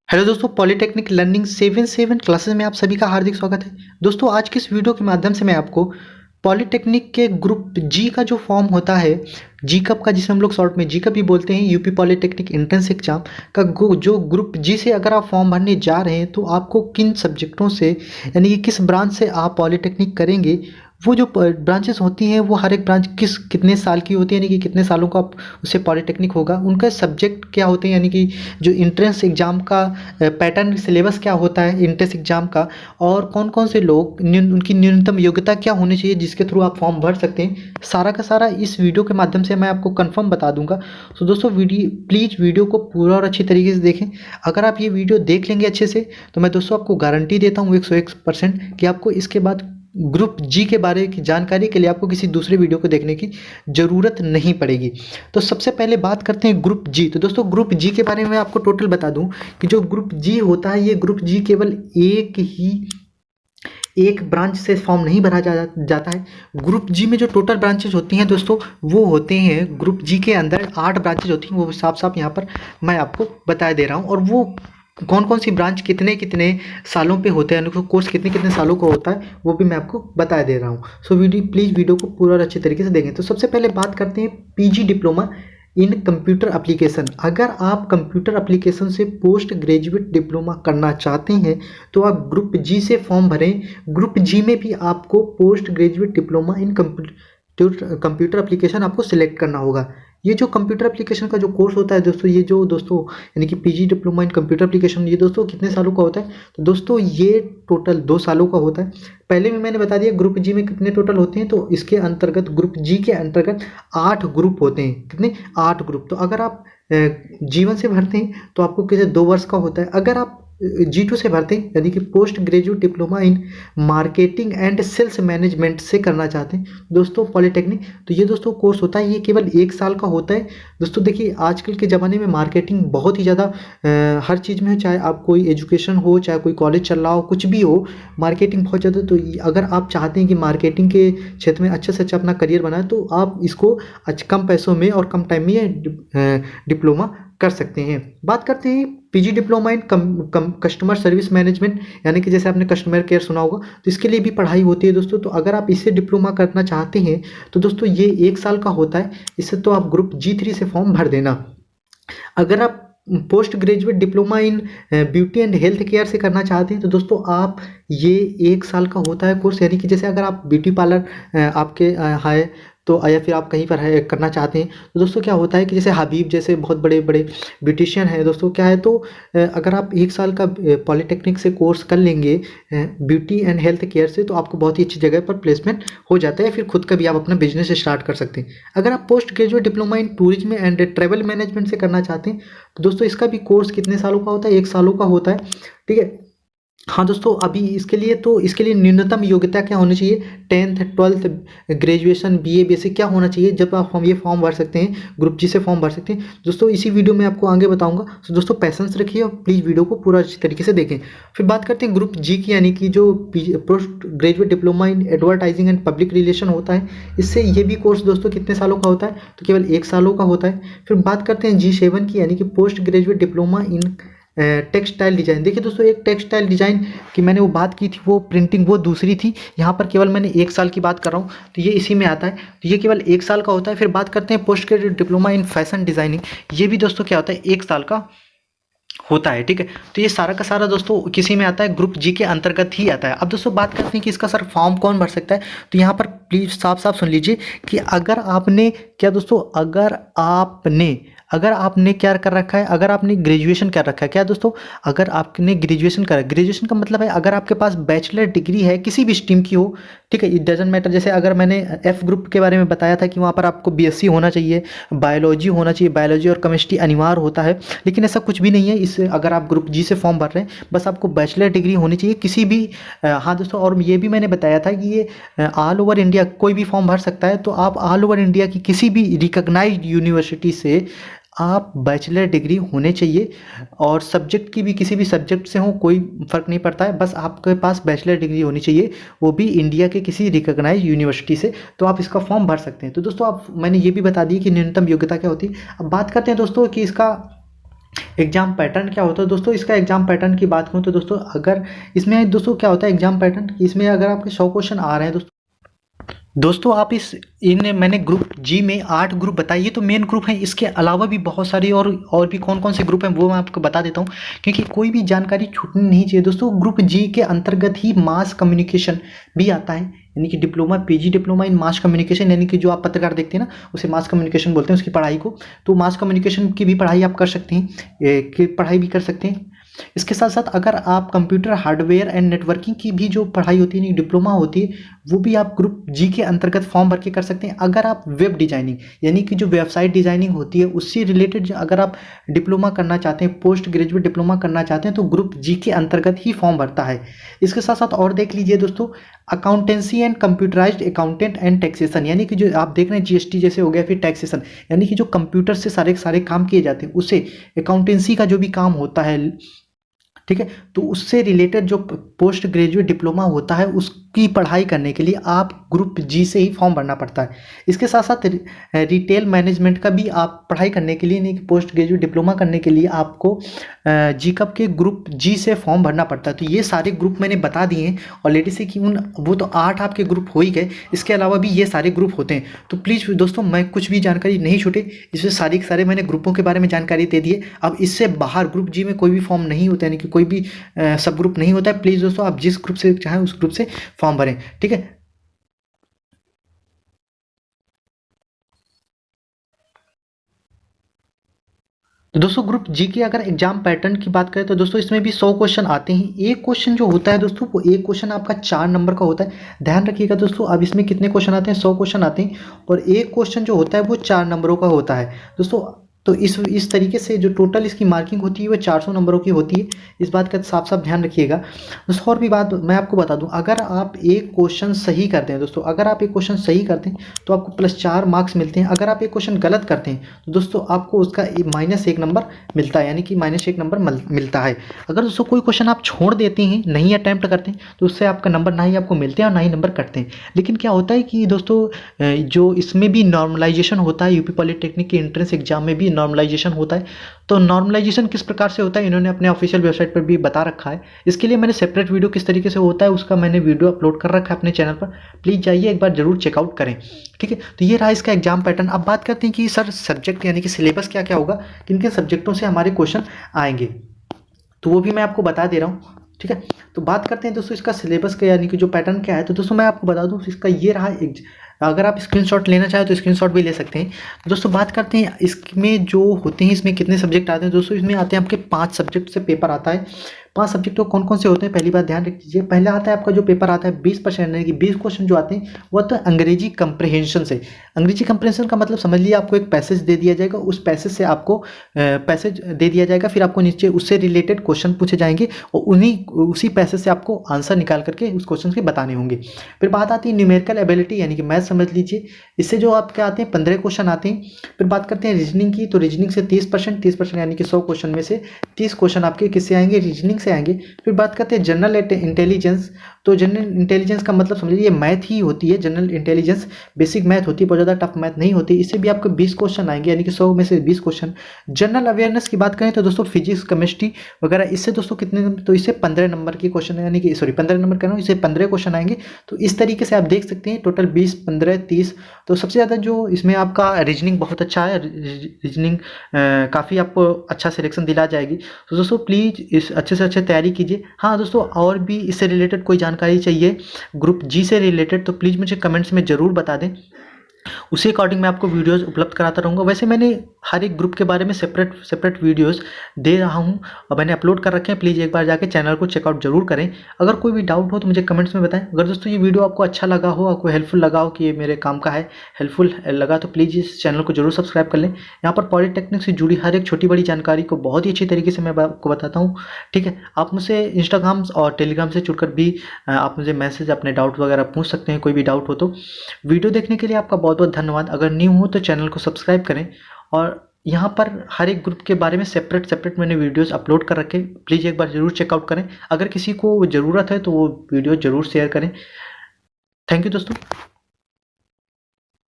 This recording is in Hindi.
हेलो दोस्तों, पॉलीटेक्निक लर्निंग 7 क्लासेस में आप सभी का हार्दिक स्वागत है। दोस्तों, आज की इस वीडियो के माध्यम से मैं आपको पॉलीटेक्निक के ग्रुप जी का जो फॉर्म होता है, जीकप का, जिसे हम लोग शॉर्ट में जीकप भी बोलते हैं, यूपी पॉलीटेक्निक एंट्रेंस एग्जाम का जो ग्रुप जी से अगर आप फॉर्म भरने जा रहे हैं तो आपको किन सब्जेक्टों से, यानी कि किस ब्रांच से आप पॉलीटेक्निक करेंगे, वो जो ब्रांचेस होती हैं वो हर एक ब्रांच कितने साल की होती है, यानी कि कितने सालों का उससे पॉलीटेक्निक होगा, उनका सब्जेक्ट क्या होते हैं, यानी कि जो इंट्रेंस एग्ज़ाम का पैटर्न सिलेबस क्या होता है इंट्रेंस एग्ज़ाम का, और कौन कौन से लोग उनकी न्यूनतम योग्यता क्या होनी चाहिए जिसके थ्रू आप फॉर्म भर सकते हैं, सारा का सारा इस वीडियो के माध्यम से मैं आपको कंफर्म बता दूंगा। तो दोस्तों, प्लीज़ वीडियो को पूरा और अच्छी तरीके से देखें। अगर आप ये वीडियो देख लेंगे अच्छे से तो मैं दोस्तों आपको गारंटी देता हूँ 101% कि आपको इसके बाद ग्रुप जी के बारे की जानकारी के लिए आपको किसी दूसरे वीडियो को देखने की ज़रूरत नहीं पड़ेगी। तो सबसे पहले बात करते हैं ग्रुप जी। तो दोस्तों, ग्रुप जी के बारे में मैं आपको टोटल बता दूं कि जो ग्रुप जी होता है, ये ग्रुप जी केवल एक ब्रांच से फॉर्म नहीं भरा जाता है। ग्रुप जी में जो टोटल ब्रांचेज होती हैं दोस्तों, वो होते हैं ग्रुप जी के अंदर 8 ब्रांचेज होती हैं। वो साफ साफ यहाँ पर मैं आपको बता दे रहा हूँ, और वो कौन कौन सी ब्रांच कितने कितने सालों पे होते हैं, यानी कोर्स कितने कितने सालों का होता है, वो भी मैं आपको बता दे रहा हूँ। सो प्लीज़ वीडियो को पूरा और अच्छे तरीके से देखें। तो सबसे पहले बात करते हैं PG diploma in computer application. अगर आप कंप्यूटर एप्लीकेशन से पोस्ट ग्रेजुएट डिप्लोमा करना चाहते हैं तो आप ग्रुप जी से फॉर्म भरें। ग्रुप जी में भी आपको पोस्ट ग्रेजुएट डिप्लोमा इन कंप्यूटर एप्लीकेशन आपको सिलेक्ट करना होगा। ये जो कंप्यूटर एप्लीकेशन का जो कोर्स होता है दोस्तों, ये जो दोस्तों यानी कि PG diploma in computer application, ये दोस्तों कितने सालों का होता है? तो दोस्तों ये टोटल 2 सालों का होता है। पहले भी मैंने बता दिया ग्रुप जी में कितने टोटल होते हैं। तो इसके अंतर्गत ग्रुप जी के अंतर्गत 8 ग्रुप होते हैं। कितने? 8 ग्रुप। तो अगर आप जीवन से भरते हैं तो आपको किसे 2 वर्ष का होता है। अगर आप G2 से भरते हैं, यानी कि post graduate diploma in marketing and sales management से करना चाहते हैं दोस्तों पॉलीटेक्निक, तो ये दोस्तों कोर्स होता है, ये केवल 1 साल का होता है। दोस्तों देखिए, आजकल के ज़माने में मार्केटिंग बहुत ही ज़्यादा हर चीज़ में है, चाहे आप कोई एजुकेशन हो, चाहे कोई कॉलेज चल रहा हो, कुछ भी हो, मार्केटिंग बहुत ज़्यादा। तो अगर आप चाहते हैं कि मार्केटिंग के क्षेत्र में अच्छे से अच्छा अपना करियर बनाए तो आप इसको कम पैसों में और कम टाइम में डिप्लोमा कर सकते हैं। बात करते हैं PG diploma in customer service management, यानी कि जैसे आपने कस्टमर केयर सुना होगा, तो इसके लिए भी पढ़ाई होती है दोस्तों। तो अगर आप इससे डिप्लोमा करना चाहते हैं तो दोस्तों ये 1 साल का होता है। इससे तो आप ग्रुप G3 से फॉर्म भर देना। अगर आप post graduate diploma in beauty and health care से करना चाहते हैं तो दोस्तों आप ये 1 साल का होता है कोर्स, यानी कि जैसे अगर आप ब्यूटी पार्लर आपके है तो, या फिर आप कहीं पर है करना चाहते हैं तो दोस्तों क्या होता है कि जैसे हबीब जैसे बहुत बड़े बड़े ब्यूटिशियन हैं दोस्तों, क्या है तो अगर आप 1 साल का पॉलीटेक्निक से कोर्स कर लेंगे ब्यूटी एंड हेल्थ केयर से, तो आपको बहुत ही अच्छी जगह पर प्लेसमेंट हो जाता है, फिर खुद का भी आप अपना बिजनेस स्टार्ट कर सकते हैं। अगर आप post graduate diploma in tourism and travel management से करना चाहते हैं तो दोस्तों इसका भी कोर्स कितने सालों का होता है? 1 सालों का होता है, ठीक है। हाँ दोस्तों, अभी इसके लिए न्यूनतम योग्यता क्या होनी चाहिए? 10th 12th graduation BA basic क्या होना चाहिए जब आप ये फॉर्म भर सकते हैं, ग्रुप जी से फॉर्म भर सकते हैं दोस्तों। इसी वीडियो में आपको आगे बताऊंगा। तो दोस्तों पैसेंस रखिए और प्लीज़ वीडियो को पूरा अच्छी तरीके से देखें। फिर बात करते हैं ग्रुप जी की, यानी कि जो post graduate diploma in advertising and public relation होता है। इससे ये भी कोर्स दोस्तों कितने सालों का होता है? तो केवल 1 सालों का होता है। फिर बात करते हैं G7 की, यानी कि post graduate diploma in textile design. देखिए दोस्तों, एक टेक्सटाइल डिज़ाइन की मैंने वो बात की थी, वो प्रिंटिंग वो दूसरी थी। यहाँ पर केवल मैंने 1 साल की बात कर रहा हूँ, तो ये इसी में आता है। तो ये केवल 1 साल का होता है। फिर बात करते हैं post graduate diploma in fashion designing. ये भी दोस्तों क्या होता है? 1 साल का होता है, ठीक है। तो ये सारा का सारा दोस्तों किसी में आता है? ग्रुप जी के अंतर्गत ही आता है। अब दोस्तों बात करते हैं कि इसका सर फॉर्म कौन भर सकता है। तो यहाँ पर प्लीज़ साफ साफ सुन लीजिए कि अगर आपने क्या दोस्तों, अगर आपने क्या कर रखा है, अगर आपने ग्रेजुएशन कर रखा है, क्या दोस्तों, अगर आपने ग्रेजुएशन करा, ग्रेजुएशन का मतलब है अगर आपके पास बैचलर डिग्री है किसी भी स्ट्रीम की हो, ठीक है, इट डजेंट मैटर। जैसे अगर मैंने F ग्रुप के बारे में बताया था कि वहाँ पर आपको BSc होना चाहिए, बायोलॉजी होना चाहिए, बायोलॉजी और केमिस्ट्री अनिवार्य होता है, लेकिन ऐसा कुछ भी नहीं है। इससे अगर आप ग्रुप जी से फॉर्म भर रहे हैं, बस आपको बैचलर डिग्री होनी चाहिए किसी भी। हाँ दोस्तों, और ये भी मैंने बताया था कि ये ऑल ओवर इंडिया कोई भी फॉर्म भर सकता है। तो आप ऑल ओवर इंडिया की किसी भी रिकॉग्नाइज्ड यूनिवर्सिटी से आप बैचलर डिग्री होने चाहिए, और सब्जेक्ट की भी किसी भी सब्जेक्ट से हो कोई फ़र्क नहीं पड़ता है, बस आपके पास बैचलर डिग्री होनी चाहिए, वो भी इंडिया के किसी रिकॉग्नाइज यूनिवर्सिटी से, तो आप इसका फॉर्म भर सकते हैं। तो दोस्तों मैंने ये भी बता दी कि न्यूनतम योग्यता क्या होती है। अब बात करते हैं दोस्तों कि इसका एग्जाम पैटर्न क्या होता है दोस्तों, इसका एग्जाम पैटर्न की बात करूँ तो दोस्तों, अगर इसमें दोस्तों क्या होता है एग्जाम पैटर्न, इसमें अगर आपके 100 क्वेश्चन आ रहे हैं दोस्तों, आप इस इन मैंने ग्रुप जी में 8 ग्रुप बताए, ये तो मेन ग्रुप हैं। इसके अलावा भी बहुत सारे और भी कौन कौन से ग्रुप हैं वो मैं आपको बता देता हूँ, क्योंकि कोई भी जानकारी छूटनी नहीं चाहिए दोस्तों। ग्रुप जी के अंतर्गत ही मास कम्युनिकेशन भी आता है, यानी कि diploma, PG diploma in mass communication, यानी कि जो आप पत्रकार देखते हैं ना, उसे मास कम्युनिकेशन बोलते हैं उसकी पढ़ाई को। तो मास कम्युनिकेशन की भी पढ़ाई आप कर सकते हैं, की पढ़ाई भी कर सकते हैं। इसके साथ साथ अगर आप कंप्यूटर हार्डवेयर एंड नेटवर्किंग की भी जो पढ़ाई होती है, डिप्लोमा होती है, वो भी आप ग्रुप जी के अंतर्गत फॉर्म भर के कर सकते हैं। अगर आप वेब डिजाइनिंग, यानी कि जो वेबसाइट डिजाइनिंग होती है उससे रिलेटेड अगर आप डिप्लोमा करना चाहते हैं, पोस्ट ग्रेजुएट डिप्लोमा करना चाहते हैं, तो ग्रुप जी के अंतर्गत ही फॉर्म भरता है। इसके साथ साथ और देख लीजिए दोस्तों, accountancy and computerised accountant and taxation, यानी कि जो आप देख रहे हैं जीएसटी जैसे हो गया, फिर टैक्सेशन, यानी कि जो कंप्यूटर से सारे सारे काम किए जाते हैं, उसे अकाउंटेंसी का जो भी काम होता है, ठीक है, तो उससे रिलेटेड जो पोस्ट ग्रेजुएट डिप्लोमा होता है उसकी पढ़ाई करने के लिए आप ग्रुप जी से ही फॉर्म भरना पड़ता है। इसके साथ साथ रिटेल मैनेजमेंट का भी आप पढ़ाई करने के लिए, नहीं कि पोस्ट ग्रेजुएट डिप्लोमा करने के लिए आपको जीकअप के ग्रुप जी से फॉर्म भरना पड़ता है। तो ये सारे ग्रुप मैंने बता दिए हैं ऑलरेडी से कि वो तो 8 आपके ग्रुप हो ही गए, इसके अलावा भी ये सारे ग्रुप होते हैं। तो प्लीज़ दोस्तों, मैं कुछ भी जानकारी नहीं छूटे, इसमें सारे मैंने ग्रुपों के बारे में जानकारी दे दी है। अब इससे बाहर ग्रुप जी में कोई भी फॉर्म नहीं होता, यानी कि कोई भी सब ग्रुप नहीं होता है। प्लीज़ दोस्तों, आप जिस ग्रुप से चाहें उस ग्रुप से फॉर्म भरें, ठीक है। तो दोस्तों, ग्रुप जी के अगर एग्जाम पैटर्न की बात करें तो दोस्तों इसमें भी 100 क्वेश्चन आते हैं। एक क्वेश्चन जो होता है दोस्तों, वो एक क्वेश्चन आपका 4 नंबर का होता है। ध्यान रखिएगा दोस्तों, अब इसमें कितने क्वेश्चन आते हैं, 100 क्वेश्चन आते हैं, और एक क्वेश्चन जो होता है वो 4 नंबरों का होता है दोस्तों। तो इस तरीके से जो टोटल इसकी मार्किंग होती है वो 400 नंबरों की होती है। इस बात का साफ साफ ध्यान रखिएगा दोस्तों। और भी बात मैं आपको बता दूं, अगर आप एक क्वेश्चन सही करते हैं दोस्तों, अगर आप एक क्वेश्चन सही करते हैं तो आपको +4 मार्क्स मिलते हैं। अगर आप एक क्वेश्चन गलत करते हैं तो दोस्तों आपको उसका -1 नंबर मिलता है, यानी कि -1 नंबर मिलता है। अगर दोस्तों कोई क्वेश्चन आप छोड़ देते हैं, नहीं अटैम्प्ट करते हैं, तो उससे आपका नंबर ना ही आपको मिलते हैं और ना ही नंबर कटते हैं। लेकिन क्या होता है कि दोस्तों, जो इसमें भी नॉर्मलाइजेशन होता है, यूपी पॉलिटेक्निक के एंट्रेंस एग्जाम में भी नॉर्मलाइजेशन होता है। तो नॉर्मलाइजेशन किस प्रकार से होता है, इन्होंने अपने ऑफिशियल वेबसाइट पर भी बता रखा है। इसके लिए मैंने सेपरेट वीडियो किस तरीके से होता है उसका मैंने वीडियो अपलोड कर रखा है अपने चैनल पर, प्लीज़ जाइए एक बार जरूर चेकआउट करें, ठीक है। तो ये रहा इसका एग्जाम पैटर्न। अब बात करते हैं कि सर सब्जेक्ट यानी कि सिलेबस क्या क्या होगा, किन किन सब्जेक्टों से हमारे क्वेश्चन आएंगे, तो वो भी मैं आपको बता दे रहा हूँ, ठीक है। तो बात करते हैं दोस्तों इसका सिलेबस का, यानी कि जो पैटर्न क्या है। तो दोस्तों मैं आपको बता दूं इसका ये रहा, अगर आप स्क्रीनशॉट लेना चाहें तो स्क्रीनशॉट भी ले सकते हैं। तो दोस्तों बात करते हैं इसमें जो होते हैं, इसमें कितने सब्जेक्ट आते हैं दोस्तों। इसमें आते हैं आपके 5 सब्जेक्ट से पेपर आता है। 5 सब्जेक्ट तो कौन कौन से होते हैं, पहली बात ध्यान रख लीजिए। पहला आता है आपका जो पेपर आता है 20%, यानी कि 20 क्वेश्चन जो आते हैं वो तो अंग्रेजी कंप्रहेंशन से। अंग्रेजी कंप्रहेंशन का मतलब समझ लीजिए, आपको एक पैसेज दे दिया जाएगा, उस पैसेज से आपको पैसेज दे दिया जाएगा, फिर आपको नीचे उससे रिलेटेड क्वेश्चन पूछे जाएंगे और उसी पैसेज से आपको आंसर निकाल करके उस क्वेश्चन के बताने होंगे। फिर बात आती है न्यूमेरिकल एबिलिटी, यानी कि मैथ समझ लीजिए, इससे जो आपके आते हैं 15 क्वेश्चन आते हैं। फिर बात करते हैं रीजनिंग की, तो रीजनिंग से 30% यानी कि 100 क्वेश्चन में से 30 क्वेश्चन आपके किससे आएंगे, रीजनिंग से आएंगे। फिर बात करते हैं जनरल इंटेलिजेंस, तो जनरल इंटेलिजेंस का मतलब समझ लीजिए मैथ ही होती है। जनरल इंटेलिजेंस बेसिक मैथ होती है, बहुत ज़्यादा टफ मैथ नहीं होती। इससे भी आपको 20 क्वेश्चन आएंगे, यानी कि 100 में से 20 क्वेश्चन। जनरल अवेयरनेस की बात करें तो दोस्तों फिजिक्स, केमिस्ट्री वगैरह, इससे दोस्तों कितने, तो इससे 15 नंबर के क्वेश्चन, यानी कि 15 नंबर कह रहा हूँ, इससे 15 क्वेश्चन आएंगे। तो इस तरीके से आप देख सकते हैं टोटल 20, 15, 30। तो सबसे ज़्यादा जो इसमें आपका रीजनिंग बहुत अच्छा है, रीजनिंग काफ़ी आपको अच्छा सिलेक्शन दिला जाएगी। तो दोस्तों प्लीज़ इस अच्छे से अच्छे तैयारी कीजिए। हाँ दोस्तों, और भी इससे रिलेटेड कोई जानकारी चाहिए ग्रुप जी से रिलेटेड तो प्लीज़ मुझे कमेंट्स में ज़रूर बता दें, उसी अकॉर्डिंग मैं आपको वीडियोस उपलब्ध कराता रहूँगा। वैसे मैंने हर एक ग्रुप के बारे में सेपरेट वीडियोस दे रहा हूँ और मैंने अपलोड कर रखे हैं, प्लीज़ एक बार जाके चैनल को चेकआउट जरूर करें। अगर कोई भी डाउट हो तो मुझे कमेंट्स में बताएं। अगर दोस्तों ये वीडियो आपको अच्छा लगा हो, आपको हेल्पफुल लगा हो कि ये मेरे काम का है, हेल्पफुल लगा, तो प्लीज़ इस चैनल को जरूर सब्सक्राइब कर लें। यहाँ पर पॉलिटेक्निक से जुड़ी हर एक छोटी बड़ी जानकारी को बहुत ही अच्छी तरीके से मैं आपको बताता हूँ, ठीक है। आप मुझसे इंस्टाग्राम और टेलीग्राम से जुड़कर भी आप मुझे मैसेज अपने डाउट वगैरह पूछ सकते हैं, कोई भी डाउट हो तो। वीडियो देखने के लिए आपका बहुत बहुत धन्यवाद। अगर न्यू हो तो चैनल को सब्सक्राइब करें, और यहाँ पर हर एक ग्रुप के बारे में सेपरेट मैंने वीडियोस अपलोड कर रखे, प्लीज़ एक बार ज़रूर चेकआउट करें। अगर किसी को ज़रूरत है तो वो वीडियो ज़रूर शेयर करें। थैंक यू दोस्तों।